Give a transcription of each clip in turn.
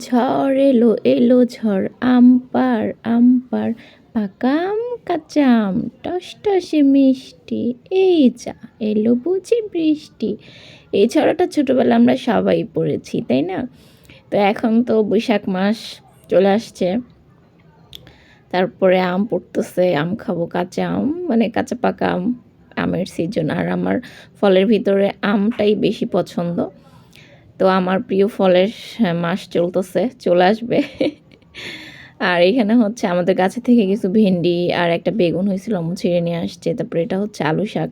ঝড় এলো এলো ঝড় আম পাড় আম পাড় পাকা আম কাঁচা আম টসটসে মিষ্টি এই যা এলো বুঝি বৃষ্টি। এই ছড়াটা ছোটোবেলা আমরা সবাই পড়েছি, তাই না? তো এখন তো বৈশাখ মাস চলে আসছে, তারপরে আম পড়তেছে, আম খাবো, কাঁচা আম মানে কাঁচা পাকা আম, আমের সিজন। আর আমার ফলের ভিতরে আমটাই বেশি পছন্দ। তো আমার প্রিয় ফলের মাস চলতেছে, চলে আসবে। আর এখানে হচ্ছে আমাদের গাছে থেকে কিছু ভেন্ডি আর একটা বেগুন হয়েছিল, আম্মু ছিঁড়ে নিয়ে আসছে। তারপরে এটা হচ্ছে আলু শাক,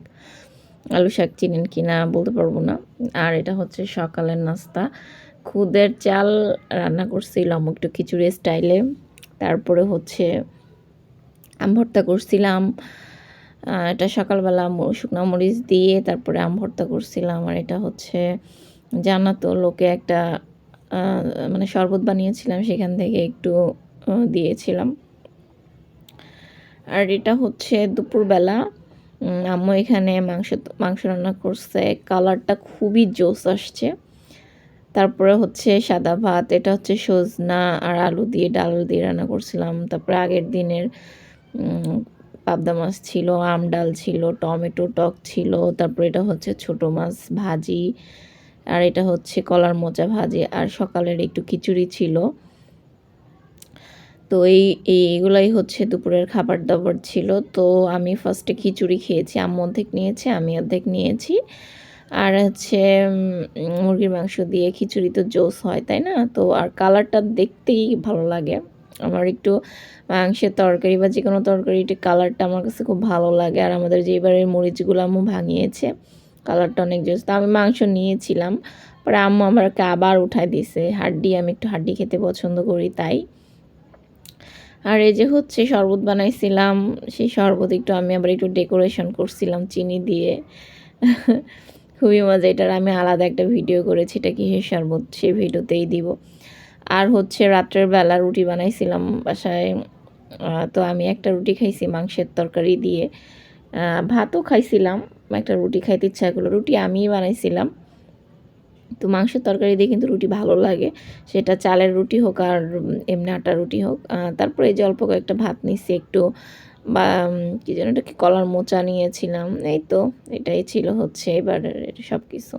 আলু শাক চিনেন কি না বলতে পারবো না। আর এটা হচ্ছে সকালের নাস্তা, খুদের চাল রান্না করছিলাম একটু খিচুড়ি স্টাইলে। তারপরে হচ্ছে আম ভর্তা করছিলাম, এটা সকালবেলা শুকনো মরিচ দিয়ে তারপরে আম ভর্তা করছিলাম। আর এটা হচ্ছে জান্নাতুল লোকে একটা মানে শরবত বানিয়েছিলাম, সেখান থেকে একটু দিয়েছিলাম। আর এটা হচ্ছে দুপুরবেলা আম্মু এখানে মাংস রান্না করছে, কালারটা খুবই জোস আসছে। তারপরে হচ্ছে সাদা ভাত, এটা হচ্ছে সজনা আর আলু দিয়ে ডাল দিয়ে রান্না করছিলাম। তারপরে আগের দিনের পাবদা মাছ ছিল, আম ডাল ছিল, টমেটো টক ছিল। তারপরে এটা হচ্ছে ছোট মাছ ভাজি, আর এটা হচ্ছে কলার মোচা ভাজি, আর সকালের একটু খিচুড়ি ছিল। তো এইগুলাই হচ্ছে দুপুরের খাবার দাবার ছিল। তো আমি ফার্স্টে খিচুড়ি খেয়েছি, আম্মু অর্ধেক নিয়েছে, আমি অর্ধেক নিয়েছি। আর হচ্ছে মুরগির মাংস দিয়ে খিচুড়ি তো জোস হয়, তাই না? তো আর কালারটা দেখতেই ভালো লাগে। আমার একটু মাংসের তরকারি বা যে কোনো তরকারিটির কালারটা আমার কাছে খুব ভালো লাগে। আর আমাদের যে এবারের মরিচগুলো আম্মু ভাঙিয়েছে, কালারটা অনেক জোস। তো আমি মাংস নিয়েছিলাম, পরে আম্মু আমাকে আবার উঠায় দিছে হাড্ডি, আমি একটু হাড্ডি খেতে পছন্দ করি তাই। আর এই যে হচ্ছে শরবত বানাইছিলাম, সেই শরবত একটু আমি আবার একটু ডেকোরেশন করছিলাম চিনি দিয়ে। খুবই মজা, এটার আমি আলাদা একটা ভিডিও করেছি, এটা কিসের শরবত সেই ভিডিওতেই দিব। আর হচ্ছে রাত্রের বেলা রুটি বানাইছিলাম বাসায়। তো আমি একটা রুটি খাইছি মাংসের তরকারি দিয়ে, ভাতও খাইছিলাম, একটা রুটি খাইতে ইচ্ছা করলো, রুটি আমিই বানাইছিলাম। তো মাংসের তরকারি দিয়ে কিন্তু রুটি ভালো লাগে, সেটা চালের রুটি হোক আর এমনি আটার রুটি হোক। তারপরে এই যে অল্প কয়েকটা ভাত নিচ্ছি একটু, বা কী যেন এটাকে কলার মোচা নিয়েছিলাম। এই তো এটাই ছিল হচ্ছে এবার সব কিছু।